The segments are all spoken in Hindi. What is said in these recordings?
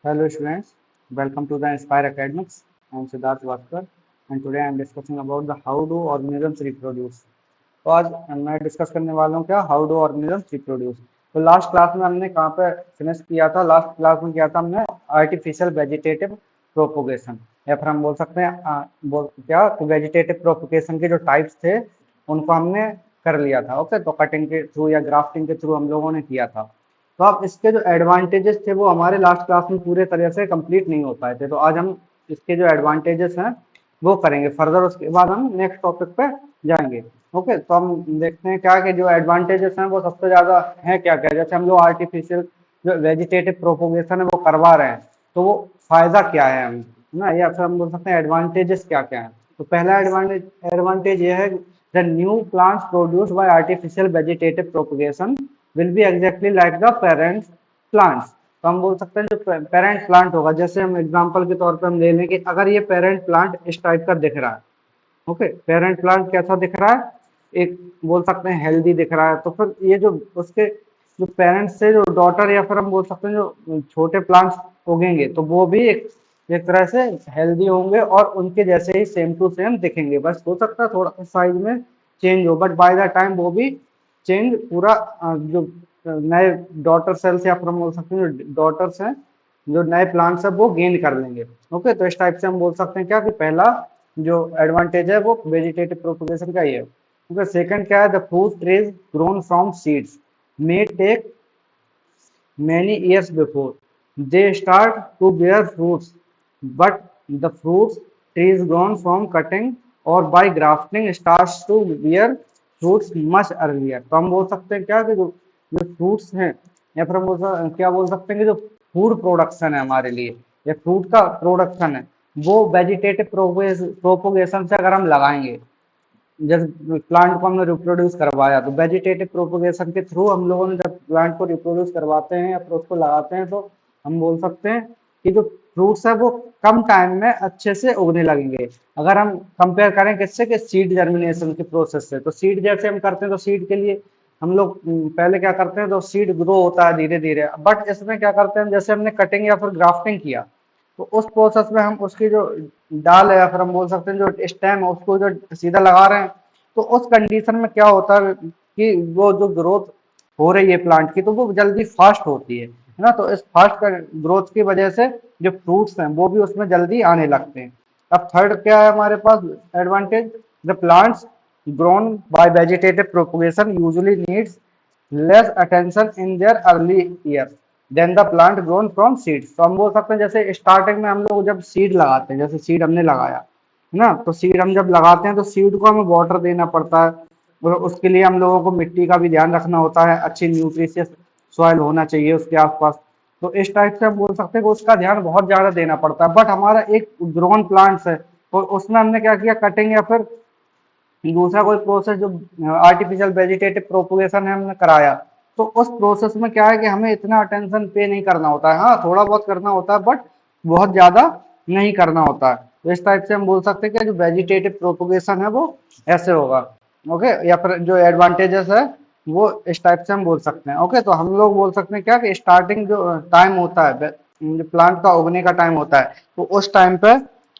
Hello students, welcome to the Inspire Academics. I am Siddharth Vaskar and today I am discussing about the how do organisms reproduce. तो आज मैं डिस्कस करने वाला हूँ क्या हाउ डू ऑर्गेनिजम्स रिप्रोड्यूस। तो लास्ट क्लास में हमने कहाँ पे फिनिश किया था? लास्ट क्लास में किया था हमने आर्टिफिशियल वेजिटेटिव प्रोपोगेशन, या फिर हम बोल सकते हैं क्या वेजिटेटिव प्रोपोगेशन के जो टाइप्स थे उनको हमने कर लिया था। ओके, तो कटिंग के थ्रू या ग्राफ्टिंग के थ्रू हम लोगों ने किया था। तो अब इसके जो एडवांटेजेस थे वो हमारे लास्ट क्लास में पूरे तरह से कंप्लीट नहीं हो पाए थे, तो आज हम इसके जो एडवांटेजेस हैं वो करेंगे फर्दर, उसके बाद हम नेक्स्ट टॉपिक पे जाएंगे। ओके, तो हम देखते हैं क्या कि जो एडवांटेजेस हैं वो सबसे ज्यादा है क्या क्या। जैसे हम लोग आर्टिफिशियल जो वेजिटेटिव प्रोपोगेशन है वो करवा रहे हैं, तो वो फायदा क्या है हमें, है ना, या फिर हम बोल सकते हैं एडवांटेजेस क्या क्या है। तो पहला एडवांटेज ये है, the new plants produced by artificial vegetative propagation will be exactly like the parent plants. तो हम बोल सकते हैं जो पेरेंट प्लांट होगा, जैसे हम एग्जांपल के तौर पे हम ले लें कि अगर ये पेरेंट प्लांट इस टाइप का दिख रहा है, ओके, पेरेंट प्लांट कैसा दिख रहा है, एक बोल सकते हैं हेल्दी दिख रहा है, तो फिर ये जो उसके जो पेरेंट्स से जो डॉटर या फिर हम बोल सकते हैं जो छोटे प्लांट्स उगेंगे तो वो भी एक तरह से हेल्दी होंगे और उनके जैसे ही सेम टू सेम दिखेंगे। बस हो सकता है थोड़ा साइज में चेंज हो, बट बाय द टाइम वो भी चेंज पूरा जो नए डॉटर सेल्स या फिर हम बोल सकते हैं जो डॉटर्स हैं, जो नए प्लांट्स है वो गेन कर लेंगे। ओके, तो इस टाइप से हम बोल सकते हैं क्या कि पहला जो एडवांटेज है वो वेजिटेटिव प्रोपोगेशन का ही है। ओके, सेकंड क्या है, the fruit trees grown from seeds may take many years before they start to bear fruits, but the fruits trees grown from cutting or by grafting starts to bear fruits much earlier। तो हम बोल सकते हैं क्या कि जो जो फ्रूट्स हैं या फिर हम क्या बोल सकते हैं कि जो फूड प्रोडक्शन है हमारे लिए या फ्रूट का प्रोडक्शन है वो वेजिटेटिव प्रोपोगेशन से अगर हम लगाएंगे, जब प्लांट को हमने रिप्रोड्यूस करवाया तो वेजिटेटिव प्रोपोगेशन के थ्रू हम लोगों ने जब प्लांट को रिप्रोड्यूस करवाते हैं या फिर उसको लगाते हैं तो हम बोल सकते हैं कि जो फ्रूट्स है वो कम टाइम में अच्छे से उगने लगेंगे। अगर हम कंपेयर करें किससे कि सीड जर्मिनेशन के प्रोसेस से, तो सीड जैसे हम करते हैं तो सीड के लिए हम लोग पहले क्या करते हैं, तो सीड ग्रो होता है धीरे धीरे, बट इसमें क्या करते हैं जैसे हमने कटिंग या फिर ग्राफ्टिंग किया तो उस प्रोसेस में हम उसकी जो डाल है या फिर हम बोल सकते हैं जो स्टेम है उसको जो सीधा लगा रहे हैं, तो उस कंडीशन में क्या होता है कि वो जो ग्रोथ हो रही है प्लांट की तो वो जल्दी फास्ट होती है ना। तो इस फास्ट ग्रोथ की वजह से जो फ्रूट्स हैं वो भी उसमें जल्दी आने लगते हैं। अब थर्ड क्या है हमारे पास advantage, the plants grown by vegetative propagation usually needs less attention in their early year than the plant grown from seeds. तो हम बोल सकते हैं जैसे स्टार्टिंग में हम लोग जब सीड लगाते हैं, जैसे सीड हमने लगाया है ना, तो सीड हम जब लगाते हैं तो सीड को हमें वाटर देना पड़ता है और उसके लिए हम लोगों को मिट्टी का भी ध्यान रखना होता है, अच्छी न्यूट्रिशियस सॉइल होना चाहिए उसके आसपास। तो इस टाइप से हम बोल सकते हैं कि उसका ध्यान बहुत ज्यादा देना पड़ता है। बट हमारा एक ग्रोन प्लांट्स है तो उसमें हमने क्या किया, कटिंग या फिर दूसरा कोई प्रोसेस जो आर्टिफिशियल वेजिटेटिव प्रोपोगेशन है हमने कराया, तो उस प्रोसेस में क्या है कि हमें इतना अटेंशन पे नहीं करना होता है। हाँ, थोड़ा बहुत करना होता है बट बहुत ज्यादा नहीं करना होता है। तो इस टाइप से हम बोल सकते हैं कि जो वेजिटेटिव प्रोपोगेशन है वो ऐसे होगा। ओके, या फिर जो एडवांटेजेस है वो इस टाइप से हम बोल सकते हैं। ओके, तो हम लोग बोल सकते हैं क्या कि स्टार्टिंग जो टाइम होता है जो प्लांट का उगने का टाइम होता है तो उस टाइम पे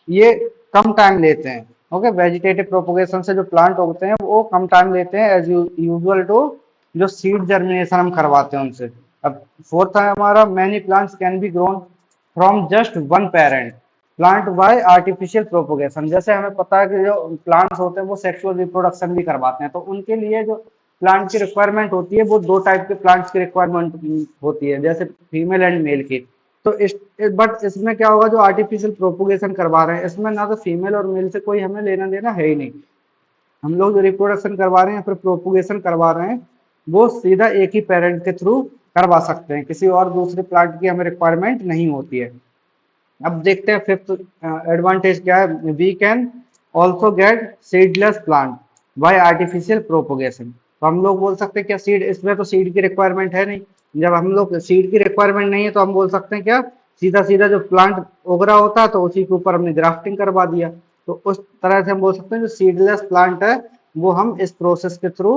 ये कम टाइम लेते हैं। ओके, वेजिटेटिव प्रोपोगेशन से जो प्लांट उगते हैं वो कम टाइम लेते हैं एज यूजुअल टू जो सीड जर्मिनेशन हम करवाते हैं उनसे। अब फोर्थ है हमारा, many plants can be grown from just one parent plant by artificial propagation. जैसे हमें पता है कि जो प्लांट्स होते हैं वो सेक्सुअल रिप्रोडक्शन भी करवाते हैं, तो उनके लिए जो प्लांट की रिक्वायरमेंट होती है वो दो टाइप के प्लांट्स की रिक्वायरमेंट होती है, जैसे फीमेल एंड मेल की। तो बट इसमें क्या होगा, जो आर्टिफिशियल प्रोपोगेशन करवा रहे हैं इसमें ना तो फीमेल और मेल से कोई हमें लेना देना है ही नहीं। हम लोग जो रिप्रोडक्शन करवा रहे हैं या फिर प्रोपोगेशन करवा रहे हैं वो सीधा एक ही पेरेंट के थ्रू करवा सकते हैं, किसी और दूसरे प्लांट की हमें रिक्वायरमेंट नहीं होती है। अब देखते हैं फिफ्थ एडवांटेज क्या है, we can also get seedless plant by artificial propagation. तो हम लोग बोल सकते हैं क्या सीड, इसमें तो सीड की रिक्वायरमेंट है नहीं, जब हम लोग सीड की रिक्वायरमेंट नहीं है तो हम बोल सकते हैं क्या सीधा सीधा जो प्लांट उग रहा होता है तो उसी के ऊपर हमने ग्राफ्टिंग करवा दिया। तो उस तरह से हम बोल सकते हैं जो सीडलेस प्लांट है वो हम इस प्रोसेस के थ्रू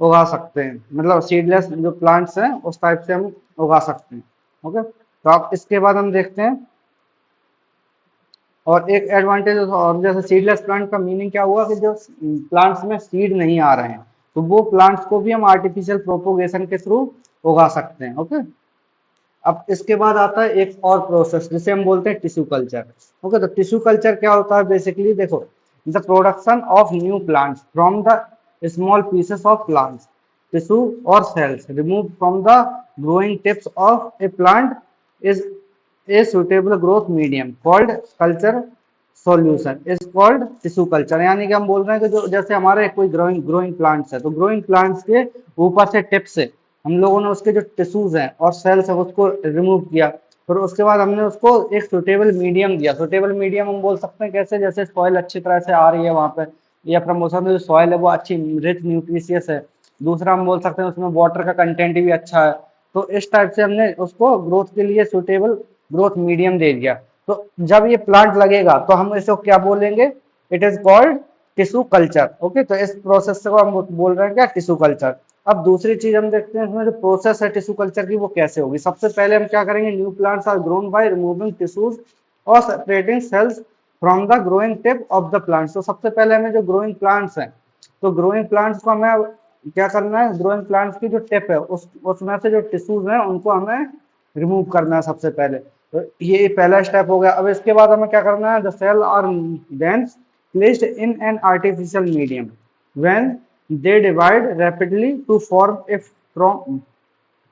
उगा सकते हैं, मतलब सीडलेस जो प्लांट्स हैं उस टाइप से हम उगा सकते हैं। ओके, तो आप इसके बाद हम देखते हैं और एक एडवांटेज और जैसे सीडलेस प्लांट का मीनिंग क्या हुआ कि जो प्लांट्स में सीड नहीं आ रहे हैं तो वो प्लांट्स को भी हम आर्टिफिशियल प्रोपोगेशन के थ्रू उगा सकते हैं। ओके, अब इसके बाद आता है एक और प्रोसेस जिसे हम बोलते हैं टिश्यू कल्चर। ओके, तो टिश्यू कल्चर क्या होता है बेसिकली, देखो the production of new plants from the small pieces of plants tissue और cells remove from the growing tips of a plant is a suitable growth medium called culture solution is called tissue culture. यानी कि हम बोल रहे हैं कि जो जैसे हमारे कोई ग्रोइंग ग्रोइंग प्लांट्स है तो ग्रोइंग प्लांट्स के ऊपर से टिप से हम लोगों ने उसके जो टिश्यूज हैं और सेल्स है उसको रिमूव किया, फिर उसके बाद हमने उसको एक सुटेबल मीडियम दिया। सुटेबल मीडियम हम बोल सकते हैं कैसे, जैसे सॉइल अच्छी तरह से आ रही है वहां पर या प्रमोशन में जो सॉइल है वो अच्छी रिच न्यूट्रिशियस है। दूसरा हम बोल सकते हैं उसमें वाटर का कंटेंट भी अच्छा है। तो इस टाइप से हमने उसको ग्रोथ के लिए सुटेबल ग्रोथ मीडियम दे दिया। तो जब ये प्लांट लगेगा तो हम इसको क्या बोलेंगे, it is called tissue culture. Okay, तो इस प्रोसेस को हम बोल रहे हैं क्या, टिश्यू कल्चर। अब दूसरी चीज हम देखते हैं इसमें जो प्रोसेस है टिश्यू कल्चर की वो कैसे होगी। सबसे पहले हम क्या करेंगे, new plants are grown by removing tissues और separating cells from the growing tip of the plants. तो सबसे पहले हमें जो ग्रोइंग प्लांट्स हैं तो ग्रोइंग प्लांट्स को हमें क्या करना है, ग्रोइंग प्लांट्स की जो टिप है उसमें से जो टिश्यूज हैं उनको हमें रिमूव करना है सबसे पहले। तो ये पहला स्टेप हो गया। अब इसके बाद हमें क्या करना है, the cell are then placed in an artificial medium when they divide rapidly to form a from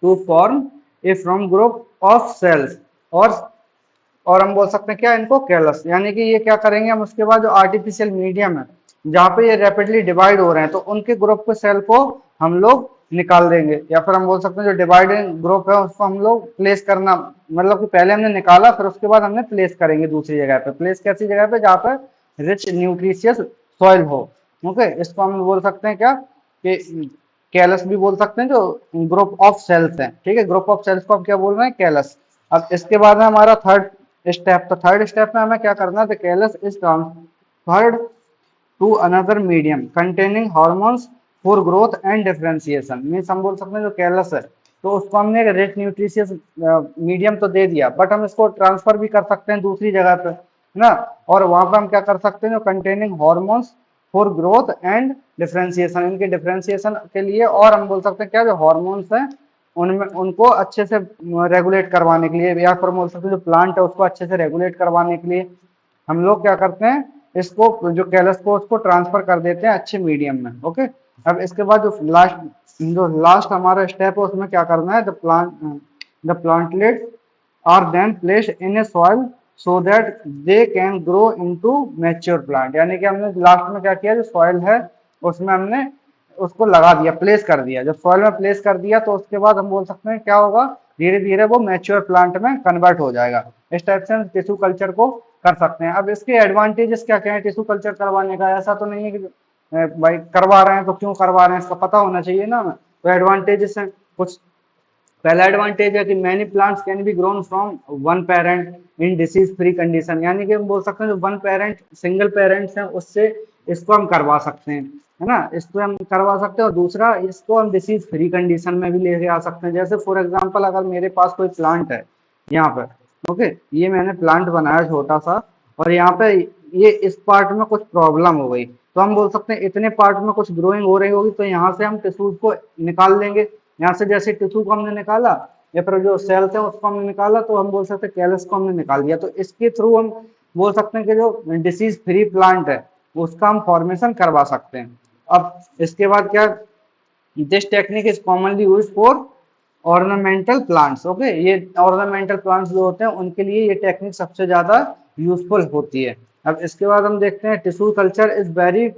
group of cells और हम बोल सकते हैं क्या इनको कैलस। यानी कि ये क्या करेंगे हम उसके बाद जो आर्टिफिशियल मीडियम है जहाँ पे ये रैपिडली डिवाइड हो रहे हैं तो उनके ग्रुप के सेल को हम लोग निकाल देंगे, या फिर हम बोल सकते हैं जो डिवाइडेड ग्रुप है उसको हम लोग प्लेस करना, मतलब कि पहले हमने निकाला फिर उसके बाद हमने प्लेस करेंगे दूसरी जगह पे। प्लेस कैसी जगह पे, जहाँ पर रिच न्यूट्रिशियस सॉइल हो। ओके, इसको हम बोल सकते हैं क्या कि कैलस भी बोल सकते हैं, जो ग्रुप ऑफ सेल्स हैं। ठीक है, ग्रुप ऑफ सेल्स को हम क्या बोल रहे हैं, कैलस। अब इसके बाद में हमारा थर्ड स्टेप, तो थर्ड स्टेप में हमें क्या करना है, the callus is transferred to another medium containing hormones for growth and differentiation. Means हम बोल सकते हैं जो कैलस है तो उसको हमने एक रिच न्यूट्रिशियस मीडियम तो दे दिया, बट हम इसको ट्रांसफर भी कर सकते हैं दूसरी जगह पे, है ना। और वहां पर हम क्या कर सकते हैं, जो containing hormones for growth and differentiation, इनके डिफरेंशिएशन के लिए, और हम बोल सकते हैं क्या जो हार्मोन्स हैं उनमें उनको अच्छे से रेगुलेट करवाने के लिए, या फिर बोल सकते हैं जो प्लांट है उसको अच्छे से रेगुलेट करवाने के लिए हम लोग क्या करते हैं, इसको जो कैलस को उसको ट्रांसफर कर देते हैं अच्छे मीडियम में। ओके, अब इसके बाद जो लास्ट हमारा स्टेप है उसमें क्या करना है, the plantlets are then placed in a soil so that they can grow into mature plant. यानी कि हमने लास्ट में क्या किया, जो सॉइल है उसमें हमने उसको लगा दिया, प्लेस कर दिया। जब सॉइल में प्लेस कर दिया तो उसके बाद हम बोल सकते हैं क्या होगा, धीरे धीरे वो मैच्योर प्लांट में कन्वर्ट हो जाएगा। इस टाइप से हम टिश्यू कल्चर को कर सकते हैं। अब इसके एडवांटेजेस क्या क्या है टिश्यू कल्चर करवाने का, ऐसा तो नहीं है कि भाई करवा रहे हैं तो क्यों करवा रहे हैं, इसका पता होना चाहिए ना हमें। तो एडवांटेजेस हैं कुछ। पहला एडवांटेज है कि many plants can be grown from one parent in disease free condition. यानी कि हम बोल सकते हैं जो वन पेरेंट सिंगल पेरेंट्स हैं उससे इसको हम करवा सकते हैं, है ना, इसको हम करवा सकते हैं। और दूसरा इसको हम डिसीज फ्री कंडीशन में भी लेके आ सकते हैं। जैसे फॉर एग्जांपल अगर मेरे पास कोई प्लांट है यहाँ पर, ओके, ये मैंने प्लांट बनाया छोटा सा और यहाँ पे ये इस पार्ट में कुछ प्रॉब्लम हो गई तो हम बोल सकते हैं इतने पार्ट में कुछ ग्रोइंग हो रही होगी तो यहाँ से हम टिश्यूज को निकाल लेंगे। यहाँ से जैसे टिश्यू को हमने निकाला या फिर जो सेल्स है उसको हमने निकाला तो हम बोल सकते हैं कैलस को हमने निकाल दिया। तो इसके थ्रू हम बोल सकते हैं कि जो डिसीज फ्री प्लांट है उसका हम फॉर्मेशन करवा सकते हैं। अब इसके बाद क्या, this technique is commonly use for ornamental plants. Okay, ये ऑर्नामेंटल प्लांट्स जो होते हैं उनके लिए ये टेक्निक सबसे ज्यादा यूजफुल होती है। अब इसके बाद हम देखते हैं tissue culture is very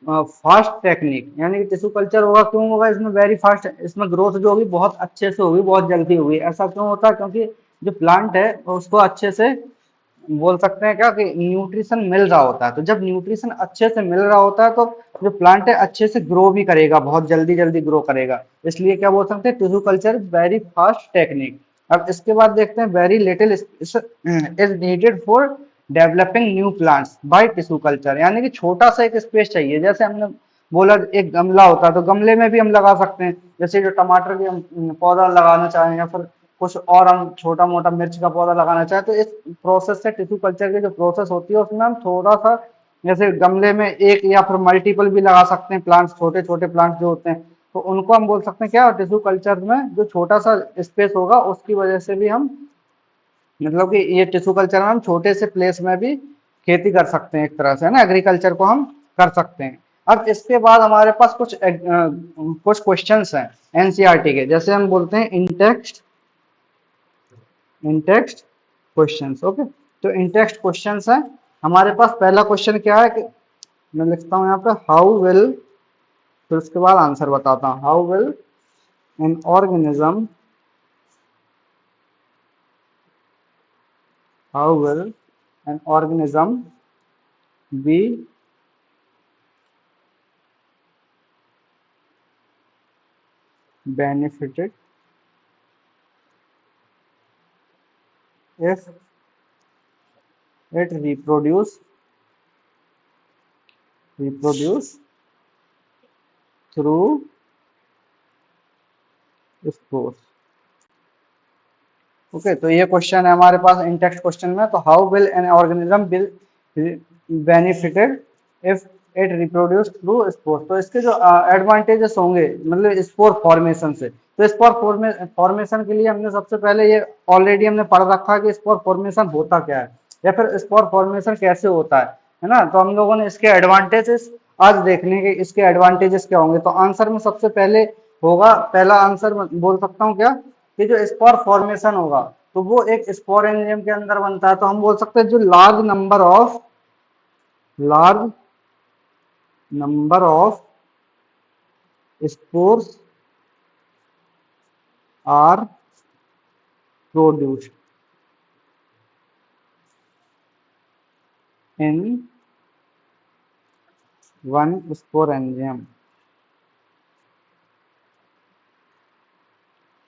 fast technique. यानी कि टिश्यू कल्चर होगा, क्यों होगा इसमें वेरी फास्ट, इसमें ग्रोथ जो होगी बहुत अच्छे से होगी, बहुत जल्दी होगी। ऐसा क्यों होता है, क्योंकि जो प्लांट है उसको अच्छे से बोल सकते हैं क्या कि न्यूट्रिशन मिल रहा होता है। तो जब न्यूट्रिशन अच्छे से मिल रहा होता है तो जो प्लांट है अच्छे से ग्रो भी करेगा, बहुत जल्दी जल्दी ग्रो करेगा। इसलिए क्या बोल सकते हैं, tissue culture very fast technique. अब इसके बाद देखते हैं very little is needed for developing new plants by tissue culture. यानी कि छोटा सा एक स्पेस चाहिए। जैसे हमने बोला एक गमला होता है तो गमले में भी हम लगा सकते हैं, जैसे जो टमाटर के हम पौधा लगाना चाहें या फिर कुछ और हम छोटा मोटा मिर्च का पौधा लगाना चाहे तो इस प्रोसेस से टिश्यू कल्चर की जो प्रोसेस होती है उसमें हम थोड़ा सा जैसे गमले में एक या फिर मल्टीपल भी लगा सकते हैं प्लांट्स, छोटे छोटे प्लांट्स जो होते हैं, तो उनको हम बोल सकते हैं क्या, टिश्यू कल्चर में जो छोटा सा स्पेस होगा उसकी वजह से भी हम मतलब कि ये टिश्यू कल्चर में हम छोटे से प्लेस में भी खेती कर सकते हैं, एक तरह से है ना, एग्रीकल्चर को हम कर सकते हैं। अब इसके बाद हमारे पास कुछ क्वेश्चंस हैं एनसीईआरटी के, जैसे हम बोलते हैं इन टेक्स्ट क्वेश्चंस। ओके, तो इन टेक्स्ट क्वेश्चंस है हमारे पास। पहला क्वेश्चन क्या है कि मैं लिखता हूं यहाँ पे हाउ विल, फिर उसके बाद आंसर बताता हूं। How will an organism, how will an organism be benefited if it reproduce through spores। Okay, तो ये क्वेश्चन है हमारे पास इन टेक्स्ट क्वेश्चन में। तो how will an organism will benefited if it reproduce through spore. तो इसके जो एडवांटेजेस होंगे मतलब स्पोर फॉर्मेशन से, तो स्पोर फॉर्मेशन के लिए हमने सबसे पहले ये ऑलरेडी हमने पढ़ रखा है कि स्पोर फॉर्मेशन होता क्या है या फिर स्पोर फॉर्मेशन कैसे होता है ना। तो हम लोगों ने इसके एडवांटेजेस आज देखने के, इसके एडवांटेजेस क्या होंगे। तो आंसर में सबसे पहले होगा, पहला आंसर बोल सकता हूँ क्या, कि जो स्पोर फॉर्मेशन होगा तो वो एक स्पोर एंजाइम के अंदर बनता है। तो हम बोल सकते हैं जो large number of spores are produced in one spore enzyme.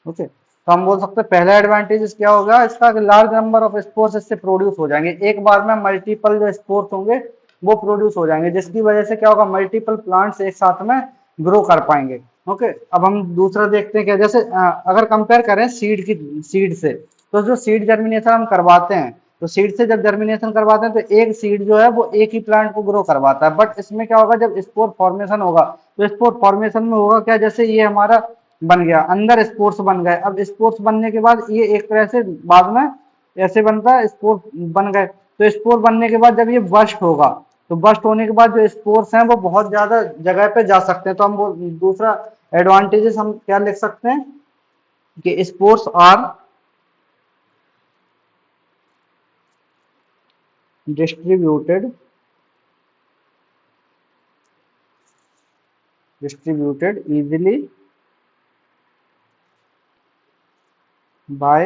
Okay, तो हम बोल सकते हैं पहला एडवांटेज क्या होगा इसका, लार्ज नंबर ऑफ स्पोर्स इससे प्रोड्यूस हो जाएंगे, एक बार में मल्टीपल जो स्पोर्स होंगे वो प्रोड्यूस हो जाएंगे, जिसकी वजह से क्या होगा, मल्टीपल प्लांट्स एक साथ में ग्रो कर पाएंगे। ओके, अब हम दूसरा देखते हैं क्या, जैसे अगर कंपेयर करें सीड से, तो जो सीड जर्मिनेशन हम करवाते हैं, तो सीड से जब जर्मिनेशन करवाते हैं तो एक सीड जो है वो एक ही प्लांट को ग्रो करवाता है। बट इसमें क्या होगा, जब स्पोर फॉर्मेशन होगा तो स्पोर फॉर्मेशन में होगा क्या, जैसे ये हमारा बन गया, अंदर स्पोर्स बन गए। अब स्पोर्स बनने के बाद ये एक तरह से बाद में ऐसे बनता है, स्पोर बन गए। तो स्पोर बनने के बाद जब ये बस्ट होगा, तो बस्ट होने के बाद जो स्पोर्स हैं वो बहुत ज्यादा जगह पे जा सकते हैं। तो हम वो दूसरा एडवांटेजेस हम क्या लिख सकते हैं कि spores are distributed easily by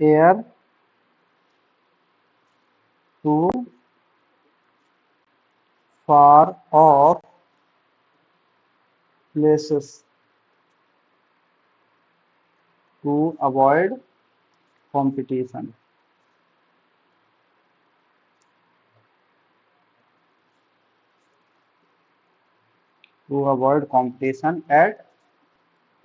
air to far off places to avoid competition। to avoid competition at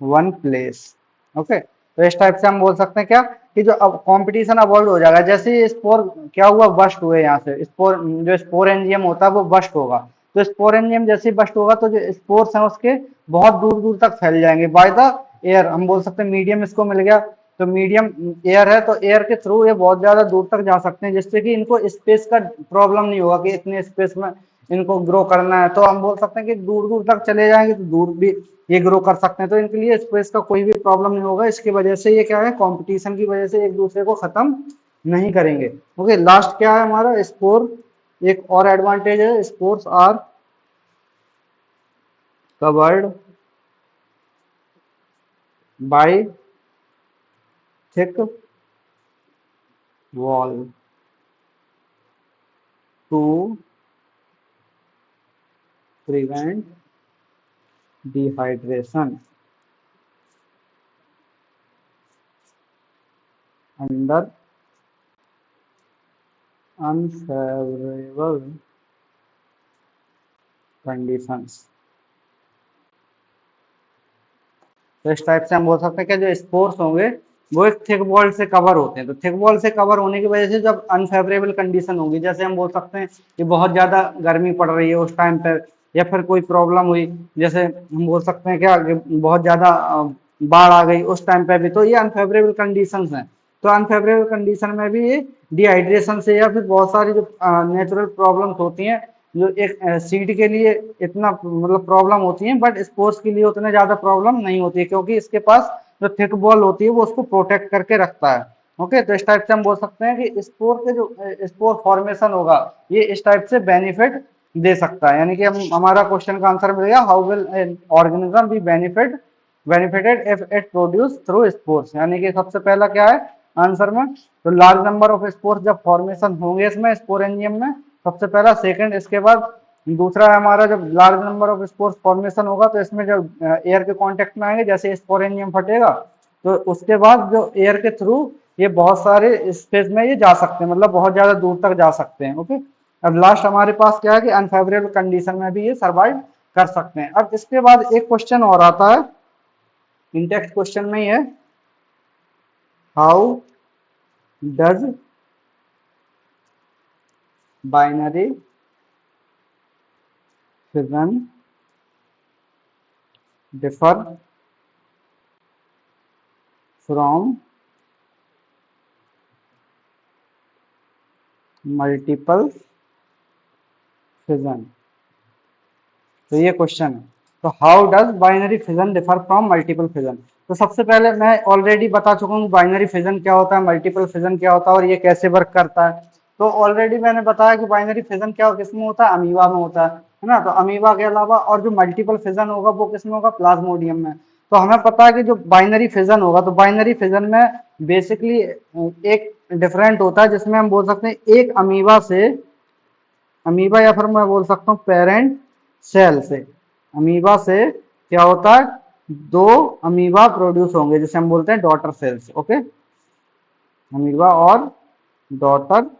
one place। Okay, तो इस टाइप से हम बोल सकते हैं क्या कि जो अब कंपटीशन अवॉइड हो जाएगा। जैसे ये स्पोर क्या हुआ, बस्ट हुए, यहाँ से स्पोर जो स्पोर एंजियम होता है वो बस्ट होगा। तो स्पोर एंजियम जैसे ही बस्ट होगा तो जो स्पोर्स हैं उसके बहुत दूर दूर तक फैल जाएंगे बाय द एयर। हम बोल सकते हैं मीडियम इसको मिल गया, तो मीडियम एयर है तो एयर के थ्रू ये बहुत ज्यादा दूर तक जा सकते हैं, जिससे कि इनको स्पेस का प्रॉब्लम नहीं होगा कि इतने स्पेस में इनको ग्रो करना है। तो हम बोल सकते हैं कि दूर दूर तक चले जाएंगे तो दूर भी ये ग्रो कर सकते हैं, तो इनके लिए स्पेस का कोई भी प्रॉब्लम नहीं होगा। इसकी वजह से ये क्या है, कंपटीशन की वजह से एक दूसरे को खत्म नहीं करेंगे। ओके, लास्ट क्या है हमारा, स्पोर। एक और एडवांटेज है, spores are covered by thick wall to prevent dehydration under unfavourable conditions. तो इस टाइप से हम बोल सकते हैं कि जो स्पोर्स होंगे वो एक थिक वॉल से कवर होते हैं। तो थिक वॉल से कवर होने की वजह से जब अनफेवरेबल कंडीशन होगी, जैसे हम बोल सकते हैं कि बहुत ज्यादा गर्मी पड़ रही है उस टाइम पर, या फिर कोई प्रॉब्लम हुई, जैसे हम बोल सकते हैं क्या कि बहुत ज्यादा बाढ़ आ गई उस टाइम पे भी, तो ये अनफेवरेबल कंडीशंस हैं। तो अनफेवरेबल कंडीशन में भी ये डिहाइड्रेशन से या फिर बहुत सारी जो नेचुरल प्रॉब्लम्स होती हैं, जो एक सीड के लिए इतना मतलब प्रॉब्लम होती है, बट स्पोर्ट्स के लिए उतने ज्यादा प्रॉब्लम नहीं होती है, क्योंकि इसके पास जो थिक बॉल होती है वो उसको प्रोटेक्ट करके रखता है। ओके, तो इस टाइप से हम बोल सकते हैं कि स्पोर के जो स्पोर फॉर्मेशन होगा ये इस टाइप से बेनिफिट दे सकता है। यानी कि हम हमारा क्वेश्चन का आंसर मिल गया, how will an organism be benefited if it produce through spores. यानी कि सबसे पहला क्या है आंसर में, तो लार्ज नंबर ऑफ स्पोर्स जब फॉर्मेशन होंगे इसमें स्पोरेंजियम में, सबसे पहला। सेकंड, इसके बाद दूसरा है हमारा, जब large number of spores formation होगा तो इसमें जब एयर के कांटेक्ट में आएंगे, जैसे स्पोरेंजियम फटेगा, तो उसके बाद जो एयर के थ्रू ये बहुत सारे स्पेस में ये जा सकते हैं, मतलब बहुत ज्यादा दूर तक जा सकते हैं। ओके, अब लास्ट हमारे पास क्या है कि अनफेवरेबल कंडीशन में भी ये सर्वाइव कर सकते हैं। अब इसके बाद एक क्वेश्चन और आता है, इन टेक्स्ट क्वेश्चन में ही है, how does binary fission differ from multiple fission. तो ये क्वेश्चन है, तो how does binary fission differ from multiple fission. तो सबसे पहले मैं ऑलरेडी बता चुका हूँ बाइनरी फिजन क्या होता है, मल्टीपल फिजन क्या होता है और ये कैसे वर्क करता है। तो ऑलरेडी मैंने बताया कि बाइनरी फिजन क्या किसमें होता है, अमीबा में होता है ना। तो अमीबा के अलावा और जो मल्टीपल फिजन होगा वो किसमें होगा, प्लाज्मोडियम में। तो हमें पता है कि जो बाइनरी फिजन होगा, तो बाइनरी फिजन में बेसिकली एक डिफरेंट होता है, जिसमें हम बोल सकते हैं एक अमीबा से, अमीबा या फिर मैं बोल सकता हूँ पेरेंट सेल से, अमीबा से क्या होता है, दो अमीबा प्रोड्यूस होंगे जिसे हम बोलते हैं डॉटर सेल्स। ओके, अमीबा और डॉटर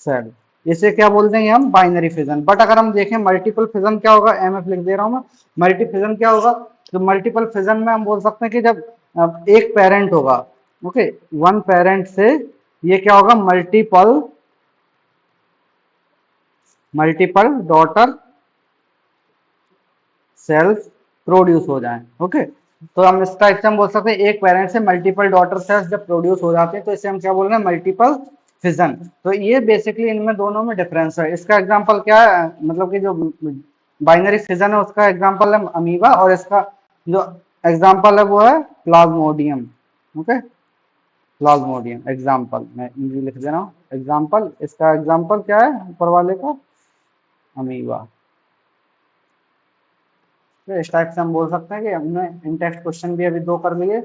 सेल, इसे क्या बोलते हैं हम, बाइनरी फिजन। बट अगर हम देखें मल्टीपल फिजन क्या होगा, एमएफ लिख दे रहा हूं मैं, मल्टी फिजन क्या होगा, तो मल्टीपल फिजन में हम बोल सकते हैं कि जब एक पेरेंट होगा, ओके, वन पेरेंट से ये क्या होगा, multiple multiple daughter cells produce हो जाएं। ओके, तो हम इस टाइप से हम बोल सकते हैं एक पेरेंट से मल्टीपल डॉटर सेल्स जब प्रोड्यूस हो जाते हैं तो इसे हम क्या बोल रहे हैं, मल्टीपल फिजन। तो ये बेसिकली इनमें दोनों में डिफरेंस है। इसका एग्जांपल क्या है, मतलब कि जो बाइनरी फिजन है उसका एग्जांपल है अमीबा, और इसका जो एग्जांपल है वो है प्लाज्मोडियम। ओके, प्लाज्मोडियम एग्जांपल, मैं इंग्लिश लिख दे रहा हूँ, एग्जांपल, इसका एग्जांपल क्या है ऊपर वाले का, अमीबा। तो इस टाइप से हम बोल सकते हैं कि हमने इन टेक्स्ट क्वेश्चन भी अभी दो कर लिए।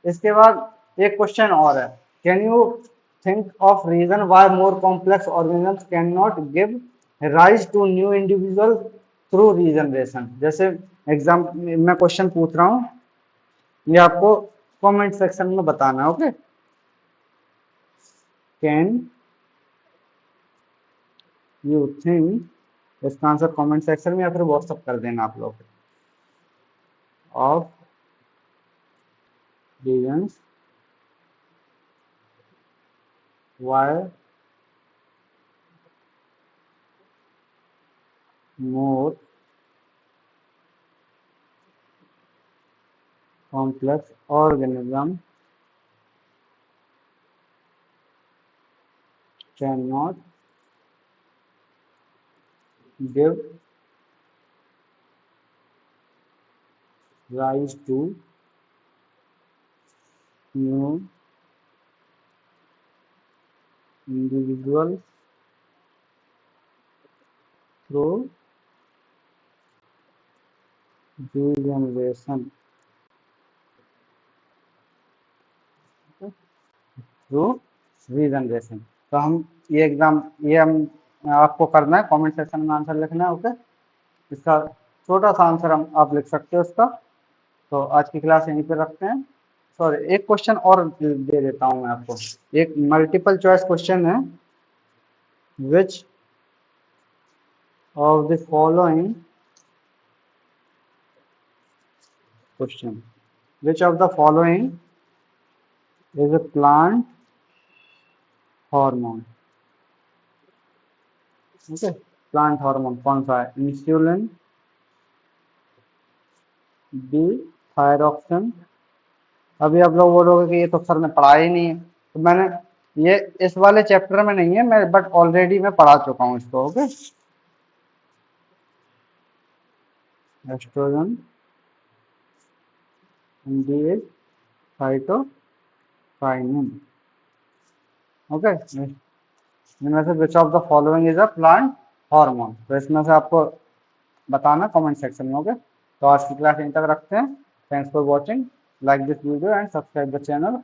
इसके बाद एक क्वेश्चन और है, can you think of reason why more complex organisms can not give rise to new individual through regeneration. जैसे एग्जाम मैं क्वेश्चन पूछ रहा हूँ, ये आपको कमेंट सेक्शन में बताना है। ओके, कैन यू थिंक, इसका आंसर कमेंट सेक्शन में या फिर व्हाट्सअप कर देना आप लोग, of reasons why more complex organism cannot give rise to new individuals through regeneration, through regeneration. तो हम ये एग्जाम, ये हम आपको करना है, कमेंट सेक्शन में आंसर लिखना है। ओके, इसका छोटा सा आंसर हम आप लिख सकते हो इसका। तो आज की क्लास यहीं पे रखते हैं। सॉरी, एक क्वेश्चन और दे देता हूँ मैं आपको, एक मल्टीपल चॉइस क्वेश्चन है, which of the following question, which of the following is a plant hormone. Okay, plant hormone कौन सा है? Insulin, B thyroxine. अभी आप लोग बोलोगे कि ये तो सर ने पढ़ा ही नहीं है, तो मैंने ये इस वाले चैप्टर में नहीं है मैं, बट ऑलरेडी मैं पढ़ा चुका हूँ इसको। Okay, oestrogen, D is cytokinin. Okay, इनमें से which of the following is a plant hormone? तो इसमें से आपको बताना कमेंट सेक्शन में। ओके, तो आज की क्लास यहीं तक रखते हैं। Thanks for watching, like this video and subscribe the channel.